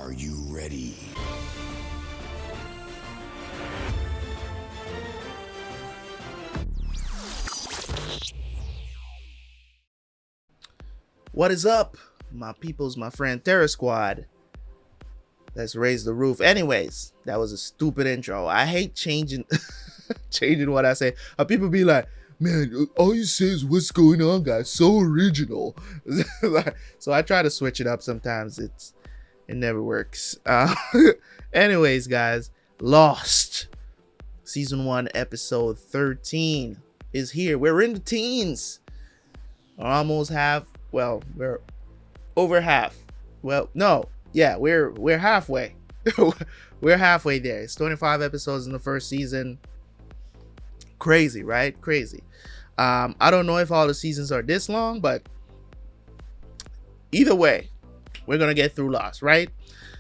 Are you ready? What is up, my peoples, my friend Terror Squad? Let's raise the roof. Anyways, that was a stupid intro. I hate changing changing what I say. People be like, man, all you say is what's going on, guys. So original. So I try to switch it up sometimes. It never works. Anyways, guys, Lost season 1 episode 13 is here. We're in the teens. Almost half. Well, we're over half. Well, no. Yeah, we're halfway. We're halfway there. It's 25 episodes in the first season. Crazy, right? Crazy. I don't know if all the seasons are this long, but either way, we're gonna get through Lost, right?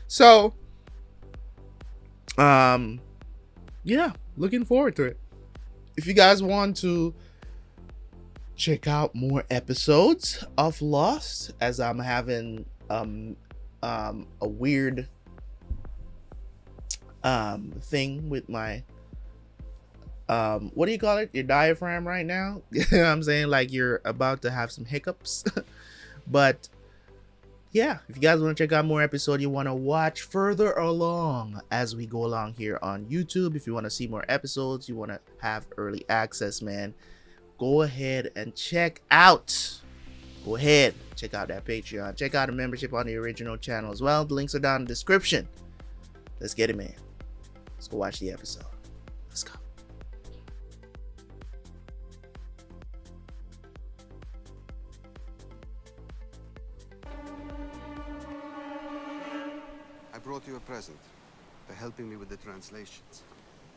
So, yeah, looking forward to it. If you guys want to check out more episodes of Lost, as I'm having a weird thing with my what do you call it, your diaphragm right now. You know what I'm saying, like you're about to have some hiccups. But yeah, if you guys want to check out more episodes, you want to watch further along as we go along here on YouTube, if you want to see more episodes, you want to have early access, man, go ahead and check out that Patreon. Check out the membership on the original channel as well. The links are down in the description. Let's get it, man. Let's go watch the episode. Let's go. I brought you a present for helping me with the translations.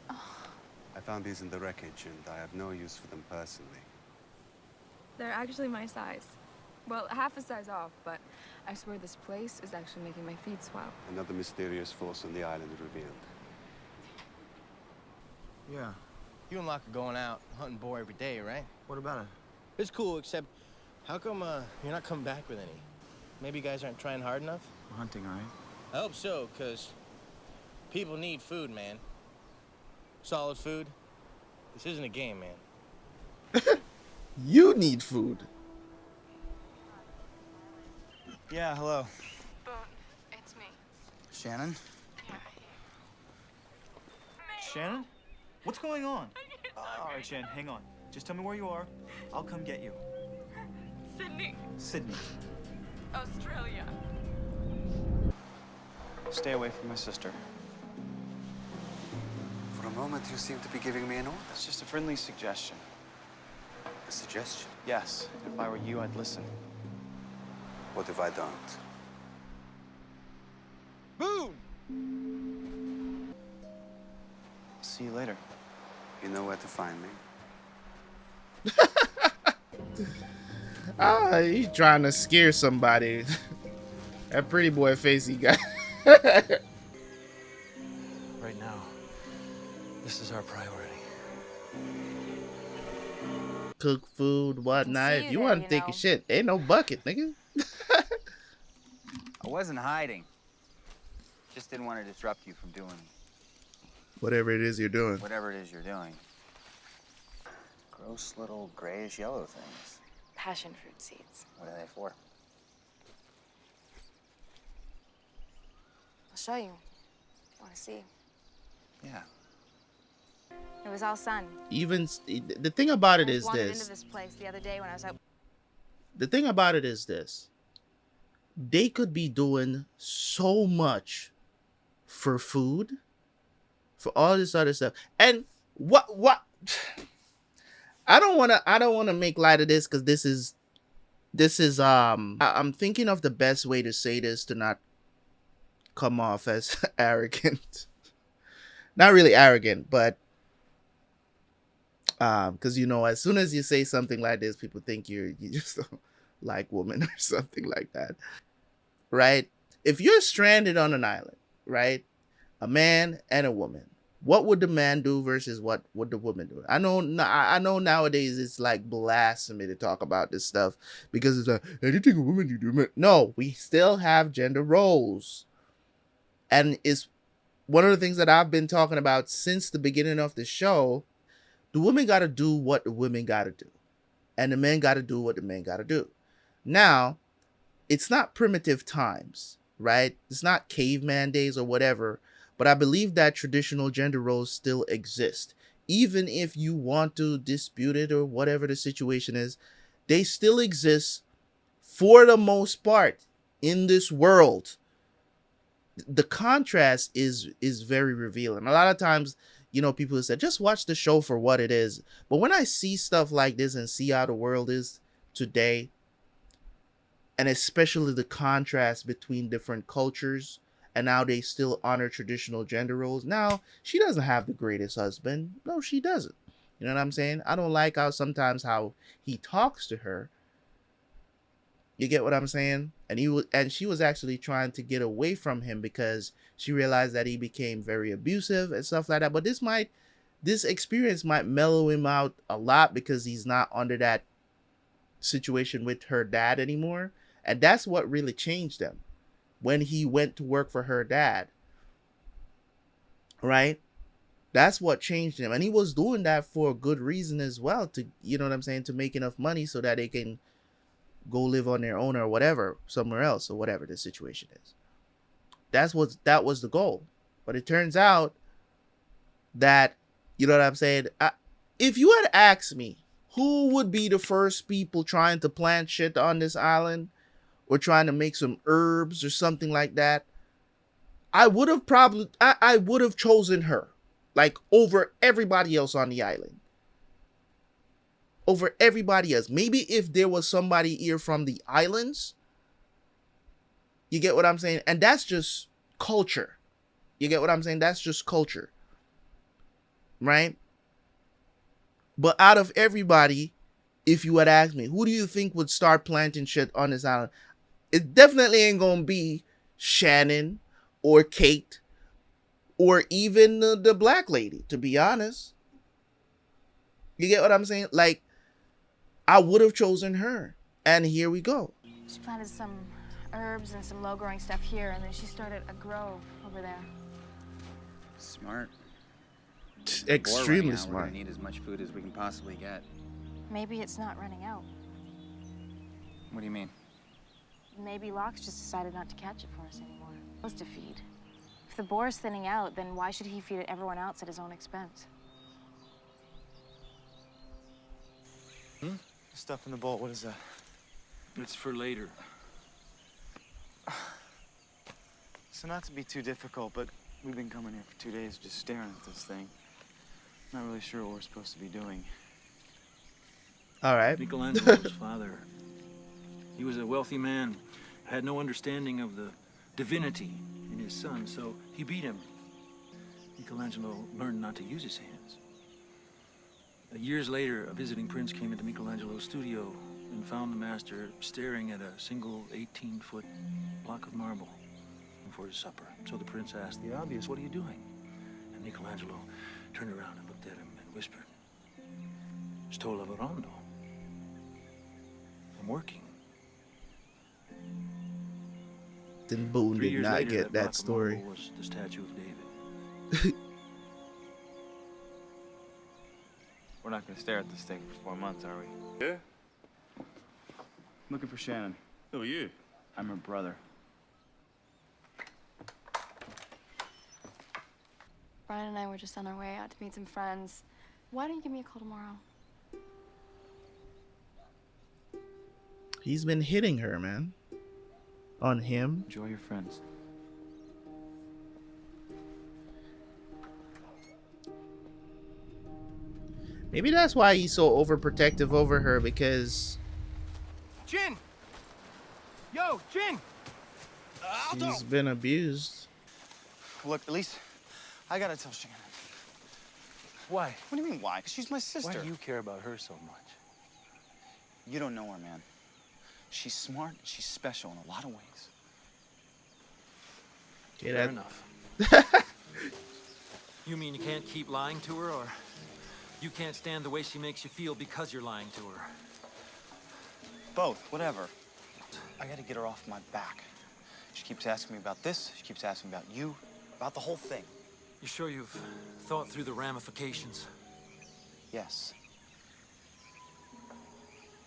I found these in the wreckage, and I have no use for them personally. They're actually my size. Well, half a size off, but I swear this place is actually making my feet swell. Another mysterious force on the island revealed. Yeah. You and Locke are going out hunting boar every day, right? What about it? It's cool, except how come you're not coming back with any? Maybe you guys aren't trying hard enough? We're hunting, all right? I hope so, because people need food, man. Solid food. This isn't a game, man. You need food. Yeah, hello. Boone, it's me. Shannon? Yeah. Shannon? What's going on? All right, Shannon, hang on. Just tell me where you are. I'll come get you. Sydney, Sydney. Australia. Stay away from my sister. For a moment, you seem to be giving me an order. It's just a friendly suggestion. A suggestion? Yes, if I were you, I'd listen. What if I don't? Boone! See you later. You know where to find me. He's trying to scare somebody. That pretty boy face he got. Right now, this is our priority. Cook food, whatnot. see If you you there, want to you take know. a shit, ain't no bucket, nigga. I wasn't hiding. Just didn't want to disrupt you from doing Whatever it is you're doing. whatever it is you're doing. Gross little grayish yellow things. Passion fruit seeds. What are they for? I'll show you. Want to see? Yeah. It was all sun. Even the thing about it I is wandered into this. this place the other day when I was out. The thing about it is this. They could be doing so much for food, for all this other stuff. And what I don't want to make light of this, because this is I'm thinking of the best way to say this to not come off as arrogant. Not really arrogant, but because as soon as you say something like this, people think you just don't like women or something like that, right? If you're stranded on an island, right, a man and a woman, what would the man do versus what would the woman do? I know nowadays it's like blasphemy to talk about this stuff, because it's like anything a woman you do, man. No, we still have gender roles. And it's one of the things that I've been talking about since the beginning of the show. The women got to do what the women got to do, and the men got to do what the men got to do. Now, it's not primitive times, right? It's not caveman days or whatever, but I believe that traditional gender roles still exist. Even if you want to dispute it or whatever the situation is, they still exist for the most part in this world. The contrast is very revealing. A lot of times, you know, people say just watch the show for what it is, but when I see stuff like this and see how the world is today, and especially the contrast between different cultures and how they still honor traditional gender roles. Now, she doesn't have the greatest husband. No, she doesn't. You know what I'm saying? I don't like how sometimes how he talks to her. You get what I'm saying? And she was actually trying to get away from him because she realized that he became very abusive and stuff like that. But this experience might mellow him out a lot because he's not under that situation with her dad anymore. And that's what really changed him when he went to work for her dad. Right? That's what changed him. And he was doing that for a good reason as well, to, you know what I'm saying, to make enough money so that they can go live on their own or whatever, somewhere else, or whatever the situation is. That was the goal. But it turns out that, you know what I'm saying, if you had asked me who would be the first people trying to plant shit on this island or trying to make some herbs or something like that, I would have chosen her, like, over everybody else on the island. Over everybody else. Maybe if there was somebody here from the islands, you get what I'm saying? And that's just culture. You get what I'm saying? That's just culture. Right? But out of everybody, if you had asked me, who do you think would start planting shit on this island? It definitely ain't gonna be Shannon or Kate or even the black lady, to be honest. You get what I'm saying? Like, I would have chosen her. And here we go. She planted some herbs and some low-growing stuff here, and then she started a grove over there. Smart. Extremely We're smart. gonna need as much food as we can possibly get. Maybe it's not running out. What do you mean? Maybe Locke's just decided not to catch it for us anymore. Was to feed. If the boar's thinning out, then why should he feed it everyone else at his own expense? Stuff in the bowl, what is that? It's for later. So not to be too difficult, but we've been coming here for 2 days just staring at this thing. Not really sure what we're supposed to be doing. All right. Michelangelo's father. He was a wealthy man, had no understanding of the divinity in his son, so he beat him. Michelangelo learned not to use his hands. Years later, a visiting prince came into Michelangelo's studio and found the master staring at a single 18-foot block of marble for his supper. So the prince asked the obvious, "What are you doing?" And Michelangelo turned around and looked at him and whispered, "Sto lavorando. I'm working." Then Boone 3 did years not later, get block that of story. marble was the statue of David. We're not gonna stare at this thing for 4 months, are we? Yeah? Looking for Shannon. Who are you? I'm her brother. Brian and I were just on our way out to meet some friends. Why don't you give me a call tomorrow? He's been hitting her, man. On him. Enjoy your friends. Maybe that's why he's so overprotective over her, because Jin! Yo, Jin! she's been abused. Look, at least I gotta tell Shannon. Why? What do you mean why? Because she's my Why sister. do you care about her so much? You don't know her, man. She's smart, she's special in a lot of ways. Okay, Fair that, enough. You mean you can't keep lying to her, or you can't stand the way she makes you feel because you're lying to her? Both, whatever. I gotta get her off my back. She keeps asking me about this. She keeps asking me about you, about the whole thing. You sure you've thought through the ramifications? Yes.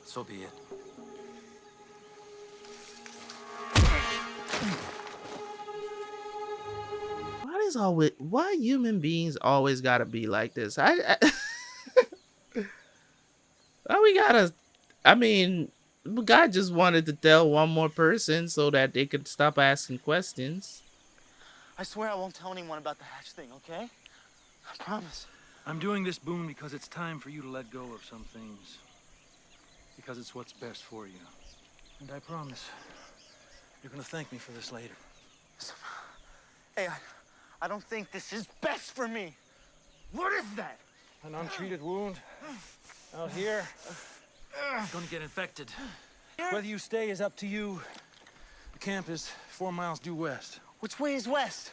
So be it. Why human beings always gotta be like this? Why we gotta? I mean, God just wanted to tell one more person so that they could stop asking questions. I swear I won't tell anyone about the hatch thing, okay? I promise. I'm doing this, Boone, because it's time for you to let go of some things. Because it's what's best for you. And I promise, you're gonna thank me for this later. Hey, I don't think this is best for me. What is that? An untreated wound out here. Gonna get infected. Whether you stay is up to you. The camp is 4 miles due west. Which way is west?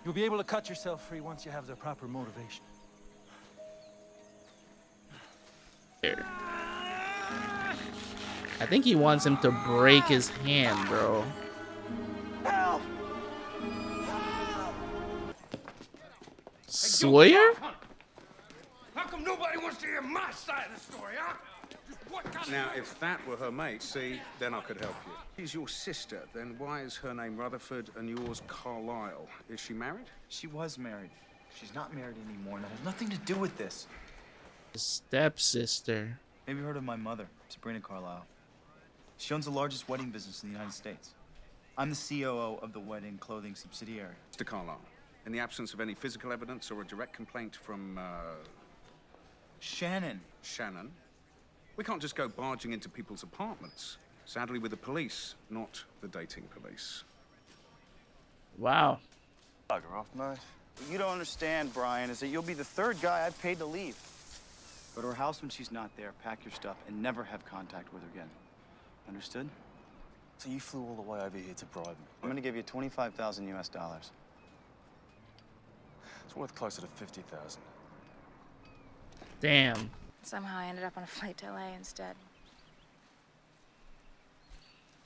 You'll be able to cut yourself free once you have the proper motivation. I think he wants him to break his hand, bro. Help! Sawyer? How come nobody wants to hear my side of the story, huh? Now, if that were her mate, see, then I could help you. She's your sister, then why is her name Rutherford and yours Carlisle? Is she married? She was married. She's not married anymore, and that has nothing to do with this. Stepsister. Maybe you heard of my mother, Sabrina Carlisle. She owns the largest wedding business in the United States. I'm the COO of the wedding clothing subsidiary. Mr. Carlisle, in the absence of any physical evidence or a direct complaint from, Shannon. Shannon, we can't just go barging into people's apartments. Sadly, with the police, not the dating police. Wow. Bugger off, mate. What you don't understand, Brian, is that you'll be the third guy I've paid to leave. Go to her house when she's not there, pack your stuff, and never have contact with her again. Understood? So you flew all the way over here to bribe me? I'm gonna give you 25,000 US dollars. It's worth closer to 50,000. Damn. Somehow I ended up on a flight to LA instead.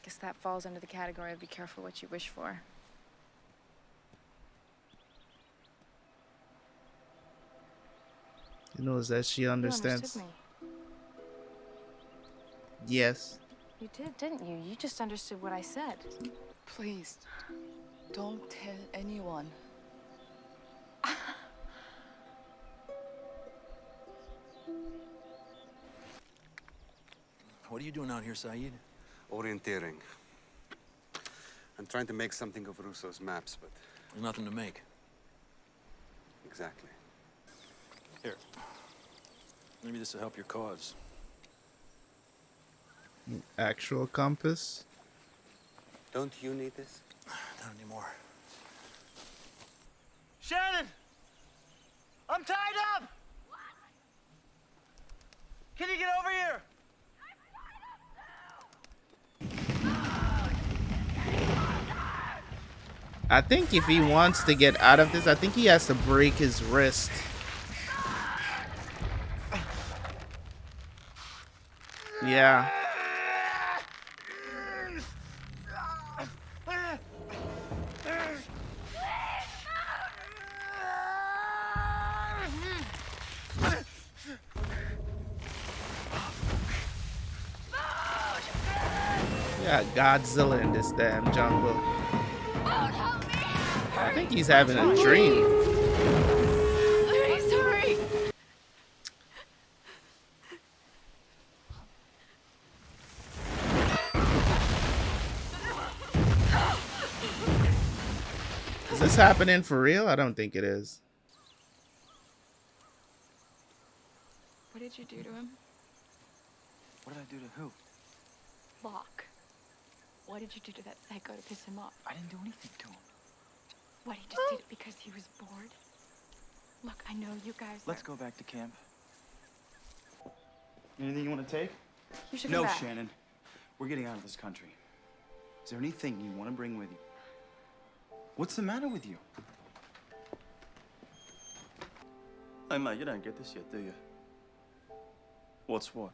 Guess that falls under the category of be careful what you wish for. He knows that she understands. You understood me. Yes. You did, didn't you? You just understood what I said. Please, don't tell anyone. What are you doing out here, Saeed? Orienteering. I'm trying to make something of Russo's maps, but... There's nothing to make. Exactly. Here. Maybe this will help your cause. Actual compass? Don't you need this? Not anymore. Shannon! I'm tied up! What? Can you get over here? I think if he wants to get out of this, I think he has to break his wrist. Yeah. Yeah, Godzilla in this damn jungle. I think he's having a dream. Please hurry. Is this happening for real? I don't think it is. What did you do to him? What did I do to who? Locke. What did you do to that psycho to piss him off? I didn't do anything to him. What, he just did it because he was bored? Look, I know you guys Let's go back to camp. Anything you want to take? You should No, go back. Shannon. We're getting out of this country. Is there anything you want to bring with you? What's the matter with you? Hey, mate, you don't get this yet, do you? What's what?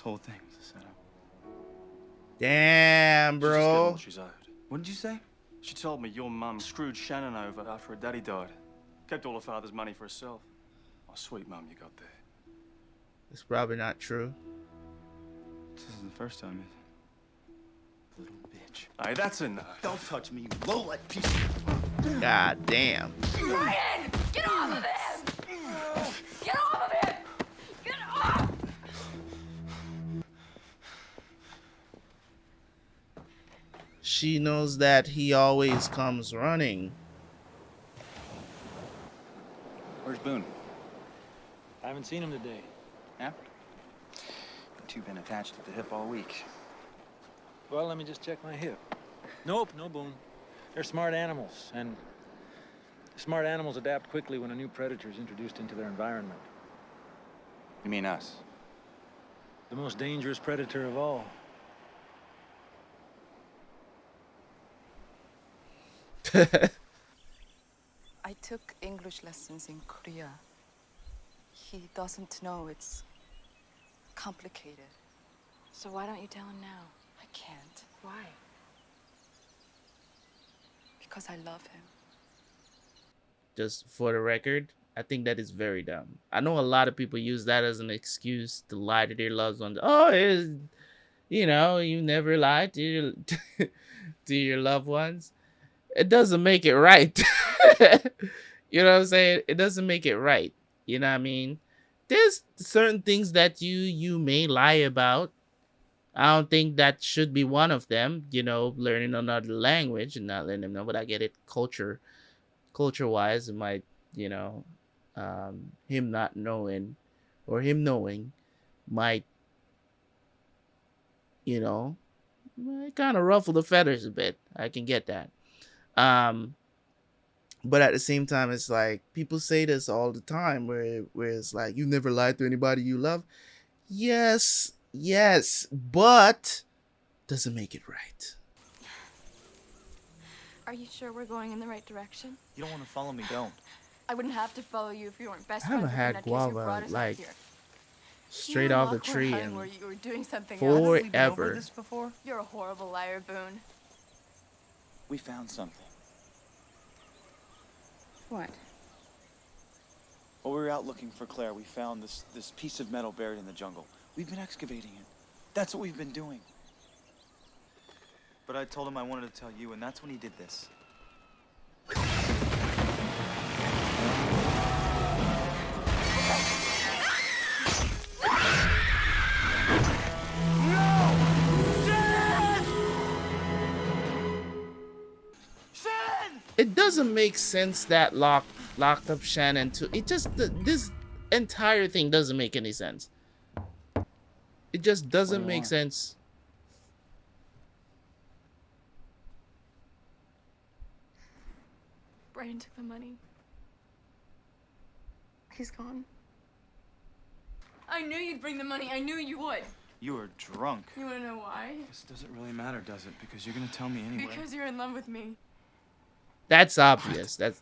whole thing was a setup. Damn, She's just getting bro. what she's owed. What did you say? She told me your mum screwed Shannon over after her daddy died. Kept all her father's money for herself. Oh, sweet mum you got there. It's probably not true. This isn't the first time, is it? Little bitch. Hey, that's enough. Don't touch me, you low-life piece of... God damn. Brian! Get off of him! Get off of him! Get off! She knows that he always comes running. Where's Boone? I haven't seen him today. Yeah? You two been attached at the hip all week. Well, let me just check my hip. Nope, no Boone. They're smart animals, and smart animals adapt quickly when a new predator is introduced into their environment. You mean us? The most dangerous predator of all. I took English lessons in Korea. He doesn't know it's complicated. So why don't you tell him now? I can't. Why? Because I love him. Just for the record, I think that is very dumb. I know a lot of people use that as an excuse to lie to their loved ones. Oh, you know, you never lied to your, to your loved ones. It doesn't make it right. You know what I'm saying? It doesn't make it right. You know what I mean? There's certain things that you may lie about. I don't think that should be one of them. You know, learning another language and not letting them know. But I get it, culture-wise, it might, you know, him not knowing or him knowing might, you know, kind of ruffle the feathers a bit. I can get that. But at the same time, it's like people say this all the time where it's like, you never lied to anybody you love. Yes, but doesn't make it right. Are you sure we're going in the right direction? You don't want to follow me, don't. I wouldn't have to follow you if you weren't best I haven't friends with had the nutcase who guava, brought us out like, here. straight You and off the Locke were tree hunting and where you were doing something else. forever. This before? You're a horrible liar, Boone. We found something. What? While we were out looking for Claire, we found this piece of metal buried in the jungle. We've been excavating it. That's what we've been doing. But I told him I wanted to tell you, and that's when he did this. It doesn't make sense that Locke locked up Shannon too. It just, this entire thing doesn't make any sense. It just doesn't make sense. Brian took the money. He's gone. I knew you'd bring the money. I knew you would. You were drunk. You want to know why? This doesn't really matter, does it? Because you're gonna tell me anyway. Because you're in love with me. That's obvious. That's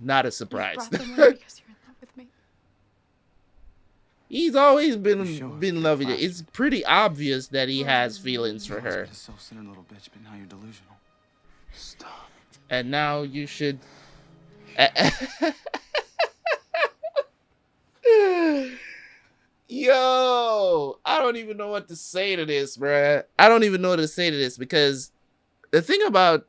not a surprise. You brought the money because you're in love with me. He's always been loving it. It's pretty obvious that he has feelings for her. A self-centered little bitch, but now you're delusional. Stop. And now you should. Yo, I don't even know what to say to this, bruh. I don't even know what to say to this because the thing about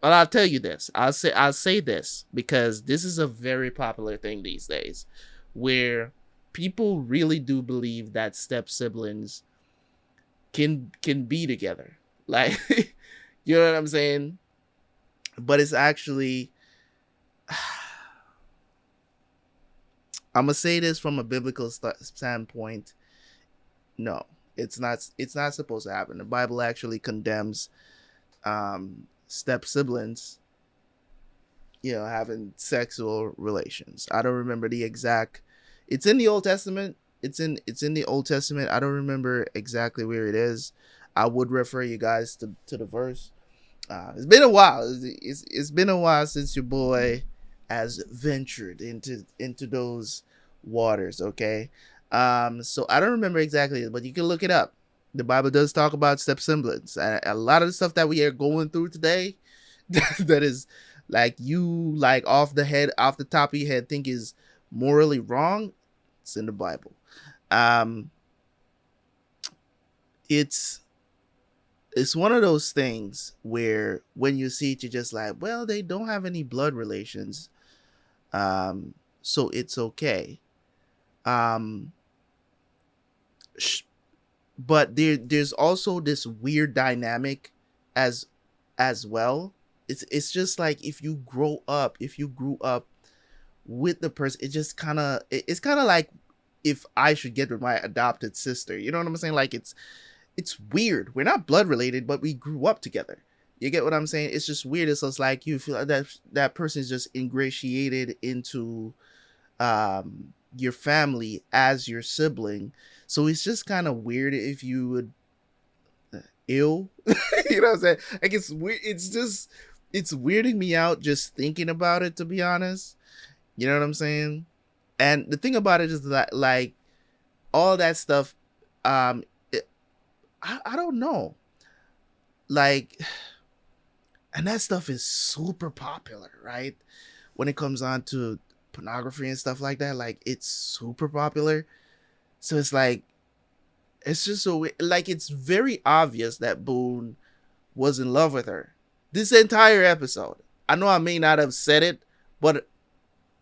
well, I'll tell you this. I'll say this because this is a very popular thing these days, where people really do believe that step siblings can be together. Like, you know what I'm saying? But it's actually, I'm gonna say this from a biblical standpoint. No, it's not supposed to happen. The Bible actually condemns step siblings, you know, having sexual relations. I don't remember the exact. It's in the Old Testament. It's in the Old Testament. I don't remember exactly where it is. I would refer you guys to the verse. It's been a while. It's been a while since your boy has ventured into those waters. Okay, So I don't remember exactly, but you can look it up. The Bible does talk about step siblings, and a lot of the stuff that we are going through today, that is like you like off the top of your head think is morally wrong. It's in the Bible. Um, it's one of those things where when you see it, you're just like, well, they don't have any blood relations, so it's okay. Um, but there's also this weird dynamic as well. It's just like if you grew up with the person, it just it's kind of like if I should get with my adopted sister, you know what I'm saying? Like it's weird. We're not blood related, but we grew up together. You get what I'm saying? It's just weird. It's just like you feel that person is just ingratiated into your family as your sibling. So it's just kind of weird if you would you know what I'm saying? Like it's weird. It's weirding me out just thinking about it, to be honest. You know what I'm saying? And the thing about it is that like all that stuff, I don't know. Like, and that stuff is super popular, right? When it comes on to pornography and stuff like that, like it's super popular. So it's like, it's just so like it's very obvious that Boone was in love with her this entire episode. I know I may not have said it, but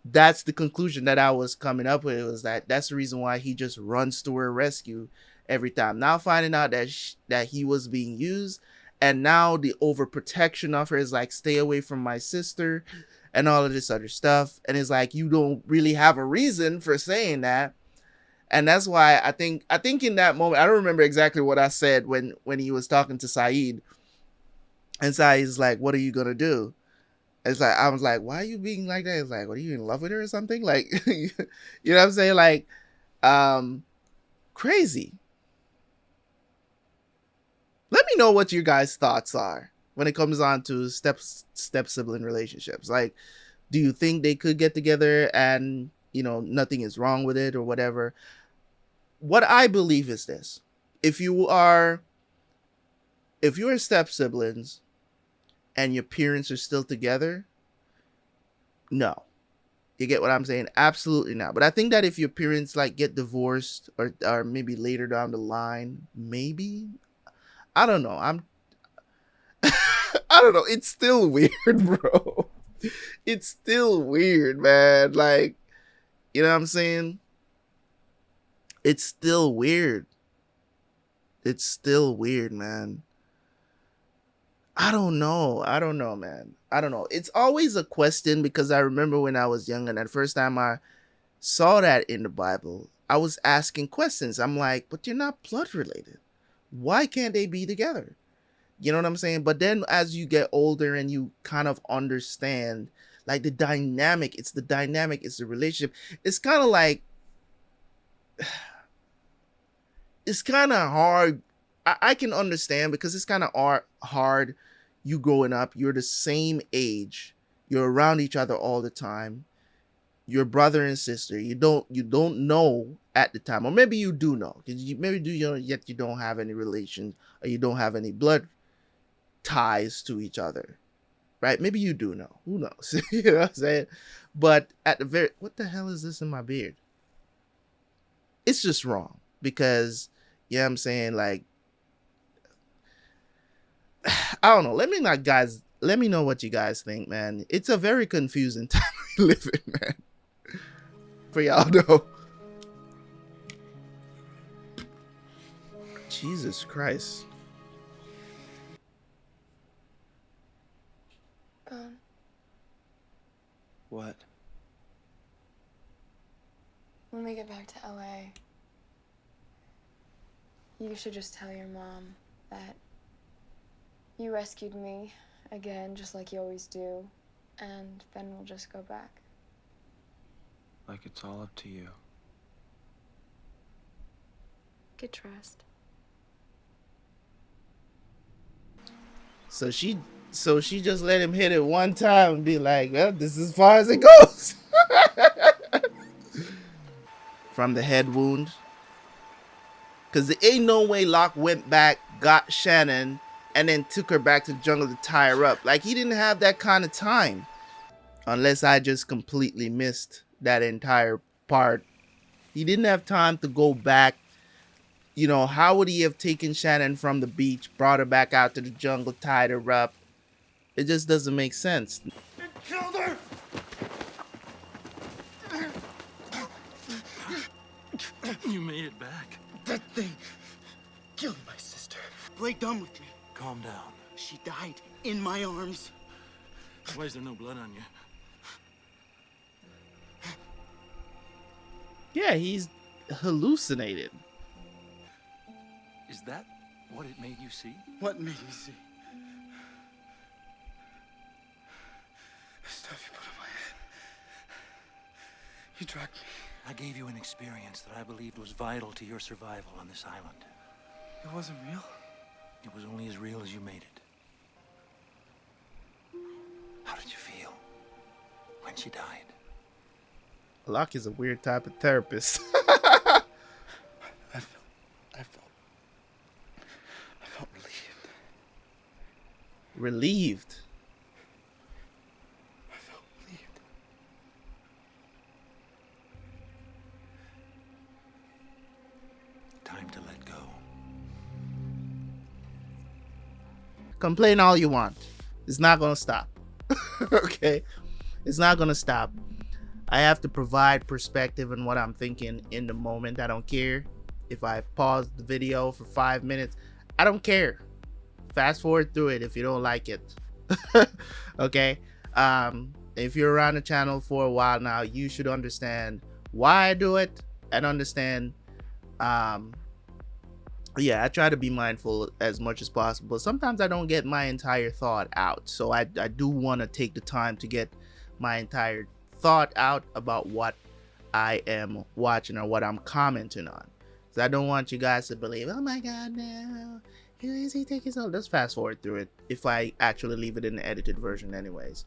that's the conclusion that I was coming up with. It was that's the reason why he just runs to her rescue every time. Now finding out that he was being used, and now the overprotection of her is like, stay away from my sister and all of this other stuff. And it's like, you don't really have a reason for saying that. And that's why I think in that moment, I don't remember exactly what I said when he was talking to Saeed. And Saeed's like, what are you going to do? It's like, I was like, why are you being like that? It's like, what, are you in love with her or something? Like, you know what I'm saying? Like, crazy. Let me know what your guys' thoughts are when it comes on to step sibling relationships. Like, do you think they could get together and, you know, nothing is wrong with it or whatever? What I believe is this: if you're step siblings and your parents are still together, no. You get what I'm saying? Absolutely not. But I think that if your parents like get divorced or maybe later down the line, maybe, I don't know. I don't know. It's still weird, bro. It's still weird, man. Like, you know what I'm saying? It's still weird. It's still weird, man. I don't know, man. I don't know. It's always a question, because I remember when I was young and the first time I saw that in the Bible, I was asking questions. I'm like, but you're not blood related. Why can't they be together? You know what I'm saying? But then as you get older and you kind of understand like the dynamic, it's the relationship. It's kind of like, it's kind of hard. I can understand, because it's kind of hard. You growing up, you're the same age, you're around each other all the time, you're brother and sister. You don't know at the time, or maybe you do know, because yet you don't have any relation, or you don't have any blood ties to each other, right? Maybe you do know. Who knows? You know what I'm saying? But at the very, what the hell is this in my beard? It's just wrong, because, you know what I'm saying, like, I don't know. Let me know what you guys think, man. It's a very confusing time we live in, man. For y'all though. Jesus Christ. What? When we get back to LA, you should just tell your mom that you rescued me again, just like you always do, and then we'll just go back. Like it's all up to you. Get dressed. So she just let him hit it one time and be like, well, this is as far as it goes. from the head wound. Because there ain't no way Locke went back, got Shannon, and then took her back to the jungle to tie her up. Like, he didn't have that kind of time. Unless I just completely missed that entire part. He didn't have time to go back. You know, how would he have taken Shannon from the beach, brought her back out to the jungle, tied her up? It just doesn't make sense. You killed her! You made it back. That thing killed my sister. Play dumb with me. Calm down. She died in my arms. Why is there no blood on you? Yeah, he's hallucinated. Is that what it made you see? What made me see? The stuff you put on my head. You drugged me. I gave you an experience that I believed was vital to your survival on this island. It wasn't real? It was only as real as you made it. How did you feel when she died? Locke is a weird type of therapist. I felt relieved. Relieved? I felt relieved. Time to let go. Complain all you want. It's not gonna stop. Okay? It's not gonna stop. I have to provide perspective on what I'm thinking in the moment. I don't care if I pause the video for 5 minutes. I don't care. Fast forward through it if you don't like it. Okay? If you're around the channel for a while now, you should understand why I do it and understand. Yeah, I try to be mindful as much as possible. Sometimes I don't get my entire thought out, so I do want to take the time to get my entire thought out about what I am watching or what I'm commenting on. So I don't want you guys to believe, oh my god, no, who is he taking so? Let's fast forward through it if I actually leave it in the edited version anyways.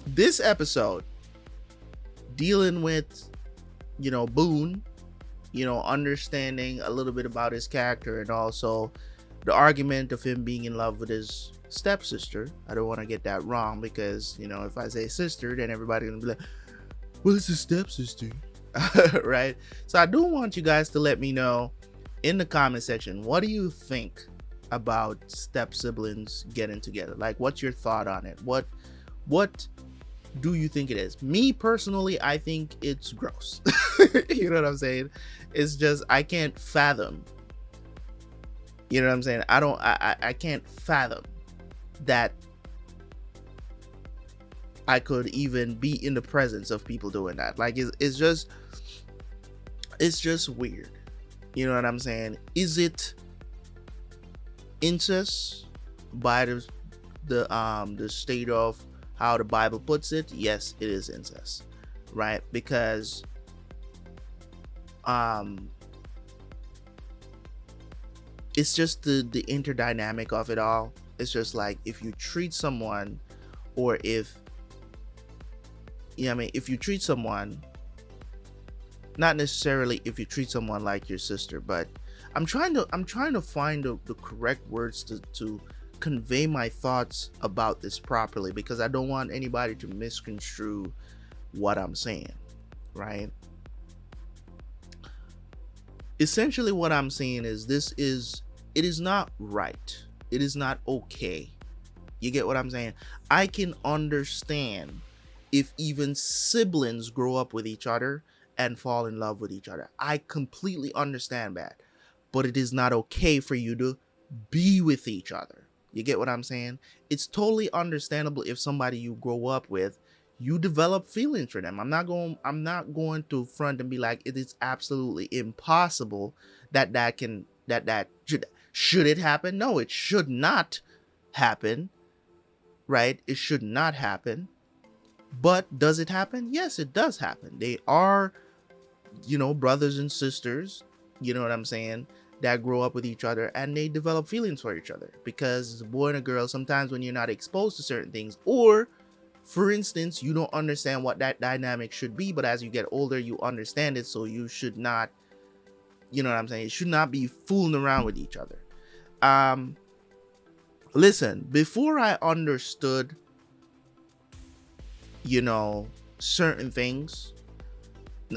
This episode dealing with, you know, Boone, you know, understanding a little bit about his character and also the argument of him being in love with his stepsister. I don't want to get that wrong because, you know, if I say sister, then everybody's gonna be like, well, it's his stepsister. Right? So I do want you guys to let me know in the comment section, what do you think about step siblings getting together? Like, what's your thought on it? What do you think it is? Me personally, I think it's gross. You know what I'm saying? It's just, I can't fathom. You know what I'm saying? I can't fathom that I could even be in the presence of people doing that. Like, it's just weird. You know what I'm saying? Is it incest by the state of how the Bible puts it? Yes, it is incest, right? Because it's just the interdynamic of it all. It's just like, if you treat someone, or if, you know what I mean, if you treat someone, not necessarily if you treat someone like your sister, but I'm trying to find the correct words to convey my thoughts about this properly, because I don't want anybody to misconstrue what I'm saying, right? Essentially what I'm saying is, it is not right. It is not okay. You get what I'm saying? I can understand if even siblings grow up with each other and fall in love with each other. I completely understand that. But it is not okay for you to be with each other. You get what I'm saying? It's totally understandable if somebody you grow up with, you develop feelings for them. I'm not going to front and be like, it is absolutely impossible that should it happen? No, it should not happen. Right? It should not happen. But does it happen? Yes, it does happen. They are, you know, brothers and sisters, you know what I'm saying, that grow up with each other and they develop feelings for each other, because as a boy and a girl, sometimes when you're not exposed to certain things, or For instance, you don't understand what that dynamic should be, but as you get older, you understand it. So you should not, you know what I'm saying? You should not be fooling around with each other. Listen, before I understood, you know, certain things,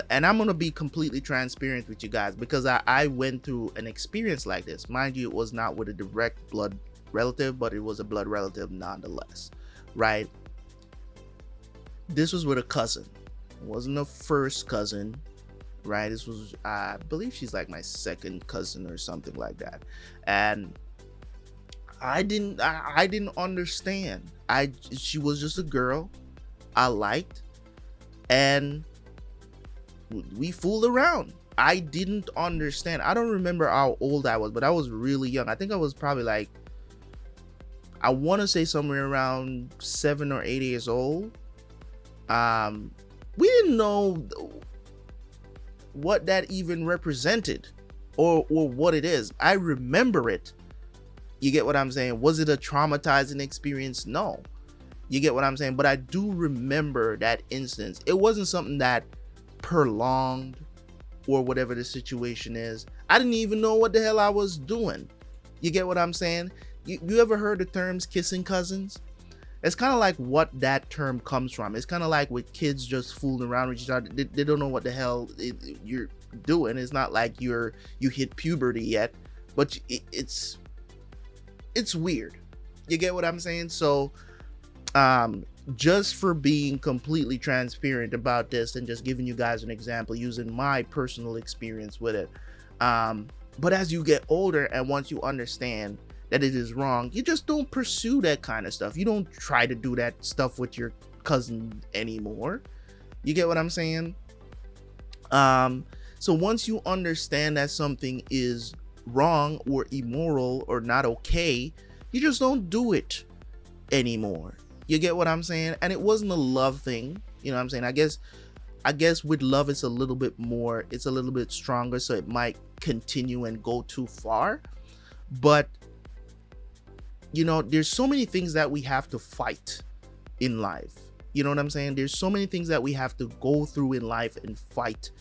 and I'm going to be completely transparent with you guys, because I went through an experience like this. Mind you, it was not with a direct blood relative, but it was a blood relative nonetheless, right? This was with a cousin. It wasn't a first cousin, right? This was, I believe she's like my second cousin or something like that. And I didn't understand. She was just a girl I liked, and we fooled around. I didn't understand. I don't remember how old I was, but I was really young. I think I was probably like, I want to say somewhere around 7 or 8 years old. We didn't know what that even represented or what it is. I remember it. You get what I'm saying? Was it a traumatizing experience? No. You get what I'm saying? But I do remember that instance. It wasn't something that prolonged or whatever the situation is. I didn't even know what the hell I was doing. You get what I'm saying? You ever heard the terms kissing cousins? It's kind of like what that term comes from. It's kind of like with kids just fooling around with each other. They don't know what the hell you're doing. It's not like you hit puberty yet, but it's weird. You get what I'm saying? So just for being completely transparent about this and just giving you guys an example using my personal experience with it, but as you get older and once you understand that it is wrong, you just don't pursue that kind of stuff. You don't try to do that stuff with your cousin anymore. You get what I'm saying? So once you understand that something is wrong or immoral or not okay, you just don't do it anymore. You get what I'm saying? And it wasn't a love thing. You know what I'm saying? I guess with love it's a little bit more, it's a little bit stronger, so it might continue and go too far. But you know, there's so many things that we have to fight in life. You know what I'm saying? There's so many things that we have to go through in life and fight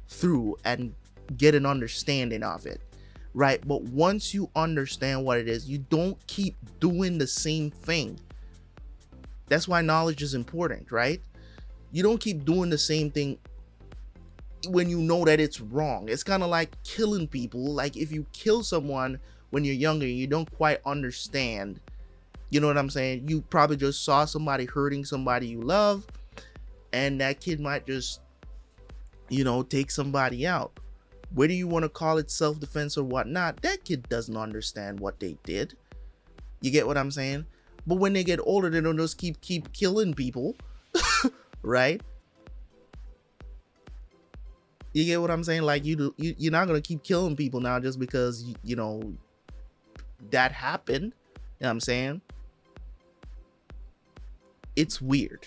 through and get an understanding of it, right? But once you understand what it is, you don't keep doing the same thing. That's why knowledge is important, right? You don't keep doing the same thing when you know that it's wrong. It's kind of like killing people. Like if you kill someone when you're younger, you don't quite understand. You know what I'm saying? You probably just saw somebody hurting somebody you love, and that kid might just, you know, take somebody out. Whether you want to call it self-defense or whatnot, that kid doesn't understand what they did. You get what I'm saying? But when they get older, they don't just keep killing people, right? You get what I'm saying? Like you're not gonna keep killing people now just because you know that happened. You know what I'm saying? It's weird.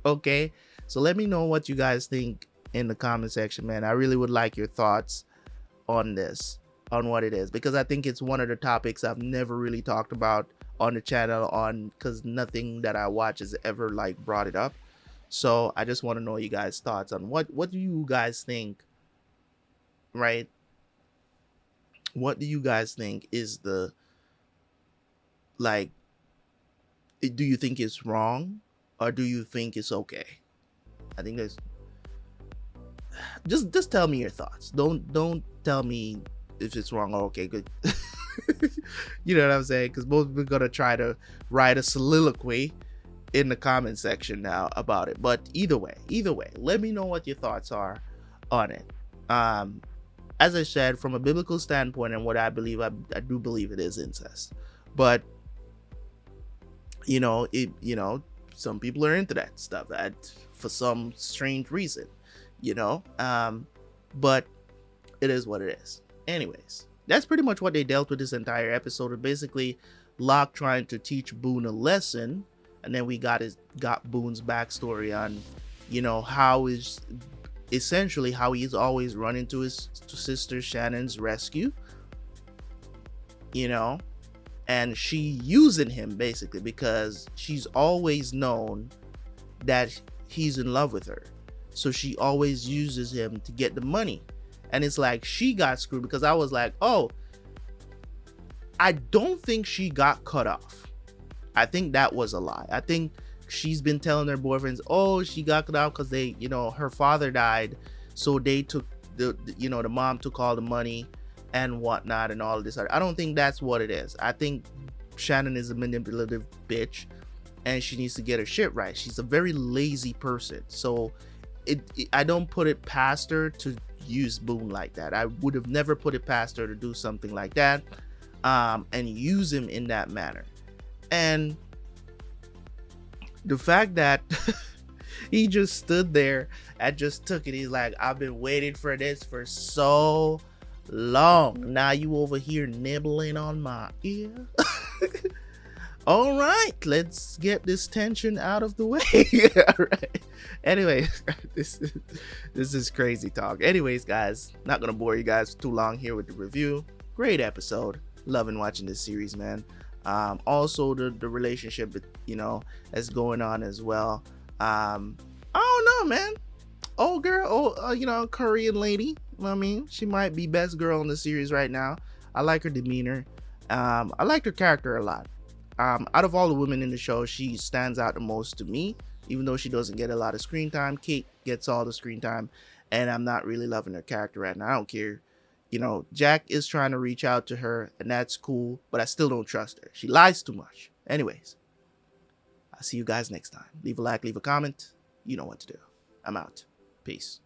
Okay, so let me know what you guys think in the comment section, man. I really would like your thoughts on this, on what it is, because I think it's one of the topics I've never really talked about on the channel, because nothing that I watch has ever like brought it up. So I just want to know you guys' thoughts on what do you guys think, right? What do you guys think is the, like, do you think it's wrong or do you think it's okay? I think there's, just tell me your thoughts. Don't tell me if it's wrong or okay. Good. You know what I'm saying? Because most people are gonna try to write a soliloquy in the comment section now about it. But either way, let me know what your thoughts are on it. As I said, from a biblical standpoint and what I believe, I do believe it is incest. But you know, some people are into that stuff for some strange reason, you know. But it is what it is. Anyways, that's pretty much what they dealt with this entire episode of basically Locke trying to teach Boone a lesson, and then we got Boone's backstory on, you know, how he's always running to his sister Shannon's rescue, you know, and she using him basically because she's always known that he's in love with her. So she always uses him to get the money. And it's like she got screwed, because I was like, oh, I don't think she got cut off. I think that was a lie. I think she's been telling her boyfriends, oh, she got cut off because they, her father died. So they took the mom took all the money and whatnot and all of this. I don't think that's what it is. I think Shannon is a manipulative bitch and she needs to get her shit right. She's a very lazy person. So I don't put it past her to use Boone like that. I would have never put it past her to do something like that, and use him in that manner. And the fact that he just stood there and just took it, he's like, I've been waiting for this for so long. Now you over here nibbling on my ear. All right, let's get this tension out of the way. All right. Anyway, this is crazy talk. Anyways, guys, not gonna bore you guys too long here with the review. Great episode. Loving watching this series, man. Also the relationship, that's going on as well. I don't know, man. Old girl, Korean lady. I mean, she might be best girl in the series right now. I like her demeanor. I like her character a lot. Out of all the women in the show, she stands out the most to me, even though she doesn't get a lot of screen time. Kate gets all the screen time, and I'm not really loving her character right now. I don't care. Jack is trying to reach out to her, and that's cool, but I still don't trust her. She lies too much. Anyways, I'll see you guys next time. Leave a like, leave a comment. You know what to do. I'm out. Peace.